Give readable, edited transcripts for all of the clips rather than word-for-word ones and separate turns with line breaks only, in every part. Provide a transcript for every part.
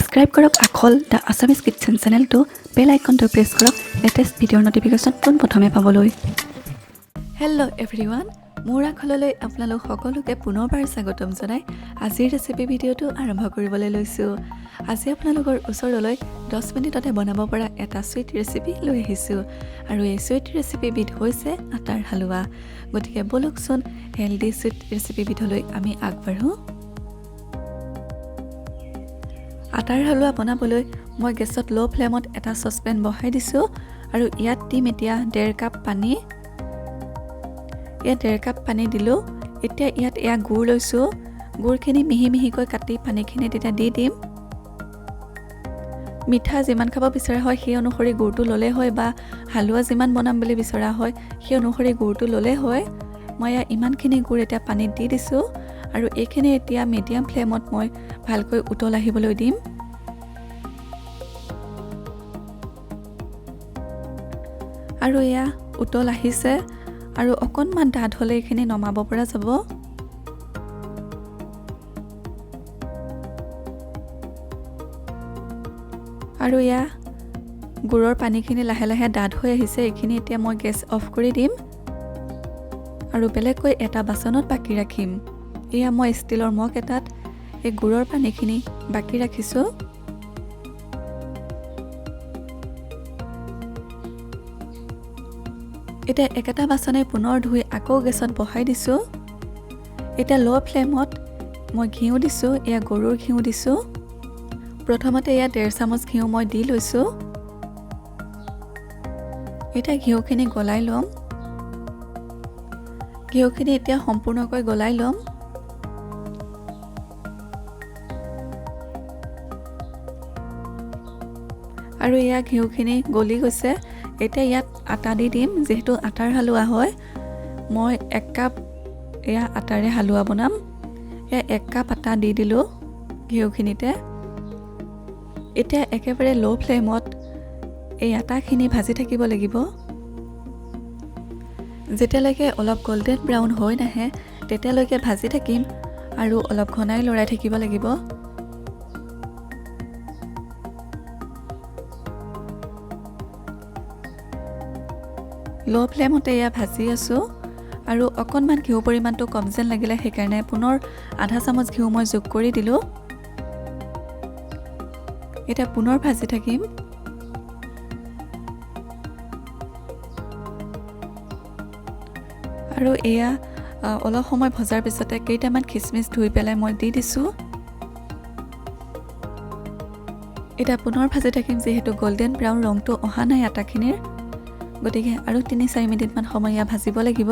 Subscribe কৰক Akhol the Assamese kitchen চেনেলটো বেল আইকনটো press কৰক লেটেষ্ট ভিডিঅ'ৰ নটিফিকেশ্যন পোনপ্ৰথমে পাবলৈ হেল্ল' এভৰিৱান মোৰ আখললৈ আপোনালোক সকলোকে পুনৰবাৰ স্বাগতম জনাই আজিৰ ৰেচিপি ভিডিঅ'টো আৰম্ভ কৰিবলৈ লৈছোঁ আজি আপোনালোকৰ ওচৰলৈ 10 মিনিটতে বনাব পৰা এটা সুইট ৰেচিপি লৈ আহিছোঁ আৰু এই সুইট ৰেচিপিবিধ হৈছে আটাৰ হালৱা গতিকে বলকচোন হেল্ডি সুইট ৰেচিপিবিধলৈ আমি আগবাঢ়ো আটাৰ হালৱা বনাবলৈ মই গেছত লো ফ্লেমত এটা সসপেন বহাই দিছোঁ আৰু ইয়াত দিম এতিয়া 1.5 কাপ পানী ইয়াত 1.5 কাপ পানী দিলোঁ এতিয়া ইয়াত গুড় লৈছোঁ গুড়খিনি মিহি মিহিকৈ কাটি পানীখিনি তেতিয়া দি দিম মিঠা যিমান খাব বিচৰা হয় সেই অনুসৰি গুড়টো ল'লে হয় বা হালৱা যিমান বনাম বুলি বিচৰা হয় সেই অনুসৰি গুড়টো ল'লে হয় মই ইমানখিনি গুড় এতিয়া পানীত দি দিছোঁ আৰু এইখিনি এতিয়া মিডিয়াম ফ্লেমত মই ভালকৈ উতল আহিবলৈ দিম আৰু উতল আহিছে আৰু অকণমান ডাঠ হ'লে এইখিনি নমাব পৰা যাব আৰু গুড়ৰ পানীখিনি লাহে লাহে ডাঠ হৈ আহিছে এইখিনি এতিয়া মই গেছ অফ কৰি দিম আৰু বেলেগকৈ এটা বাচনত বাকি ৰাখিম মই ষ্টিলৰ মগ এটাত এই গুড়ৰ পানীখিনি বাকি ৰাখিছোঁ এতিয়া একেটা বাচনে পুনৰ ধুই আকৌ গেছত বহাই দিছোঁ এতিয়া লো ফ্লেমত মই ঘিউ দিছোঁ গৰুৰ ঘিউ দিছোঁ প্ৰথমতে 1.5 চামুচ ঘিউ মই দি লৈছোঁ এতিয়া ঘিউখিনি গলাই ল'ম ঘিউখিনি এতিয়া সম্পূৰ্ণকৈ গলাই ল'ম আৰু ঘিউখিনি গলি গৈছে এতিয়া ইয়াত আটা দি দিম যেহেতু আটাৰ হালৱা হয় মই 1 কাপ আটাৰে হালৱা বনাম 1 কাপ আটা দি দিলোঁ ঘিউখিনিতে এতিয়া একেবাৰে লো ফ্লেমত এই আটাখিনি ভাজি থাকিব লাগিব যেতিয়ালৈকে অলপ গোল্ডেন ব্ৰাউন হৈ নাহে তেতিয়ালৈকে ভাজি থাকিম আৰু অলপ ঘনাই লৰাই থাকিব লাগিব লো ফ্লেমতে ভাজি আছোঁ আৰু অকণমান ঘিউ পৰিমাণটো কম যেন লাগিলে সেইকাৰণে পুনৰ আধা চামুচ ঘিউ মই যোগ কৰি দিলোঁ এতিয়া পুনৰ ভাজি থাকিম আৰু অলপ সময় ভজাৰ পিছতে কেইটামান খিচমিচ ধুই পেলাই মই দি দিছোঁ এতিয়া পুনৰ ভাজি থাকিম যিহেতু গোল্ডেন ব্ৰাউন ৰংটো অহা নাই আটাখিনিৰ গতিকে আৰু 3-4 মিনিটমান সময় ভাজিব লাগিব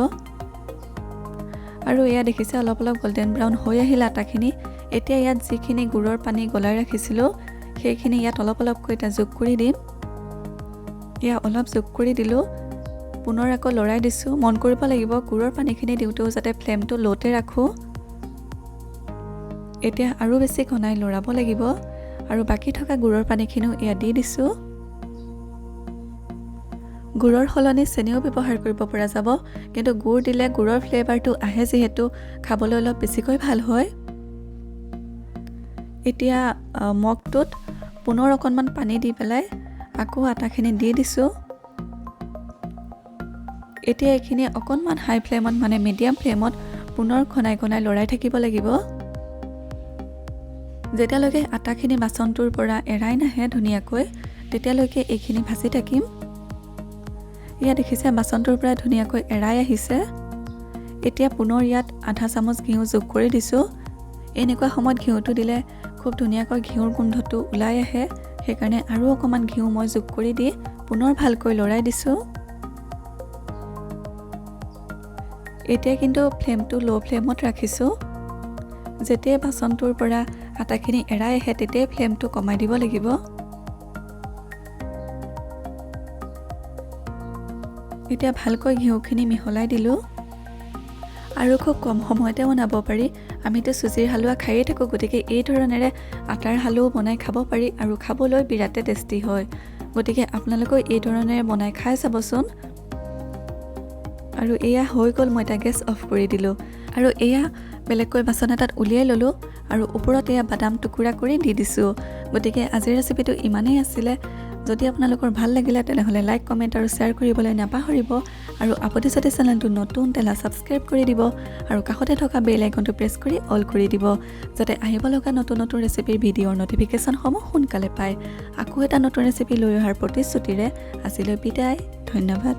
আৰু দেখিছে অলপ অলপ গোল্ডেন ব্ৰাউন হৈ আহিল আটাখিনি এতিয়া ইয়াত যিখিনি গুড়ৰ পানী গলাই ৰাখিছিলোঁ সেইখিনি ইয়াত অলপ অলপকৈ যোগ কৰি দিম অলপ যোগ কৰি দিলোঁ পুনৰ আকৌ লৰাই দিছোঁ মন কৰিব লাগিব গুড়ৰ পানীখিনি দিওঁতেও যাতে ফ্লেমটো লোতে ৰাখোঁ এতিয়া আৰু বেছি ঘনাই লৰাব লাগিব আৰু বাকী থকা গুড়ৰ পানীখিনিও দি দিছোঁ গুড়ৰ সলনি চেনিও ব্যৱহাৰ কৰিব পৰা যাব কিন্তু গুড় দিলে গুড়ৰ ফ্লেভাৰটো আহে যিহেতু খাবলৈ অলপ বেছিকৈ ভাল হয় এতিয়া মগটোত পুনৰ অকণমান পানী দি পেলাই আকৌ আটাখিনি দি দিছোঁ এতিয়া এইখিনি অকণমান হাই ফ্লেমত মানে মিডিয়াম ফ্লেমত পুনৰ ঘনাই ঘনাই লৰাই থাকিব লাগিব যেতিয়ালৈকে আটাখিনি বাচনটোৰ পৰা এৰাই নাহে ধুনীয়াকৈ তেতিয়ালৈকে এইখিনি ভাজি থাকিম দেখিছে বাচনটোৰ পৰা ধুনীয়াকৈ এৰাই আহিছে এতিয়া পুনৰ ইয়াত আধা চামুচ ঘিউ যোগ কৰি দিছোঁ এনেকুৱা সময়ত ঘিউটো দিলে খুব ধুনীয়াকৈ ঘিউৰ গোন্ধটো ওলাই আহে সেইকাৰণে আৰু অকণমান ঘিউ মই যোগ কৰি দি পুনৰ ভালকৈ লৰাই দিছোঁ এতিয়া কিন্তু ফ্লেমটো লো ফ্লেমত ৰাখিছোঁ যেতিয়াই বাচনটোৰ পৰা আটাখিনি এৰাই আহে তেতিয়াই ফ্লেমটো কমাই দিব লাগিব এতিয়া ভালকৈ ঘিউখিনি মিহলাই দিলোঁ আৰু খুব কম সময়তে বনাব পাৰি আমিতো চুজিৰ হালৱা খায়েই থাকোঁ গতিকে এই ধৰণেৰে আটাৰ হালৱাও বনাই খাব পাৰি আৰু খাবলৈ বিৰাটে টেষ্টি হয় গতিকে আপোনালোকেও এই ধৰণেৰে বনাই খাই চাবচোন আৰু হৈ গ'ল মই এটা গেছ অফ কৰি দিলোঁ আৰু বেলেগকৈ বাচন এটাত উলিয়াই ল'লোঁ আৰু ওপৰত এয়া বাদাম টুকুৰা কৰি দি দিছোঁ। গতিকে আজিৰ ৰেচিপিটো ইমানেই আছিলে। যদি আপোনালোকৰ ভাল লাগিলে তেনেহ'লে লাইক কমেণ্ট আৰু শ্বেয়াৰ কৰিবলৈ নাপাহৰিব আৰু আপুনি যদি চেনেলটো নতুন তেলা ছাবস্ক্ৰাইব কৰি দিব আৰু কাষতে থকা বেল আইকনটো প্ৰেছ কৰি অল কৰি দিব যাতে আহিব লগা নতুন নতুন ৰেচিপিৰ ভিডিঅ'ৰ নটিফিকেশ্যনসমূহ সোনকালে পায়। আকৌ এটা নতুন ৰেচিপি লৈ অহাৰ প্ৰতিশ্ৰুতিৰে আজিলৈ বিদায়। ধন্যবাদ।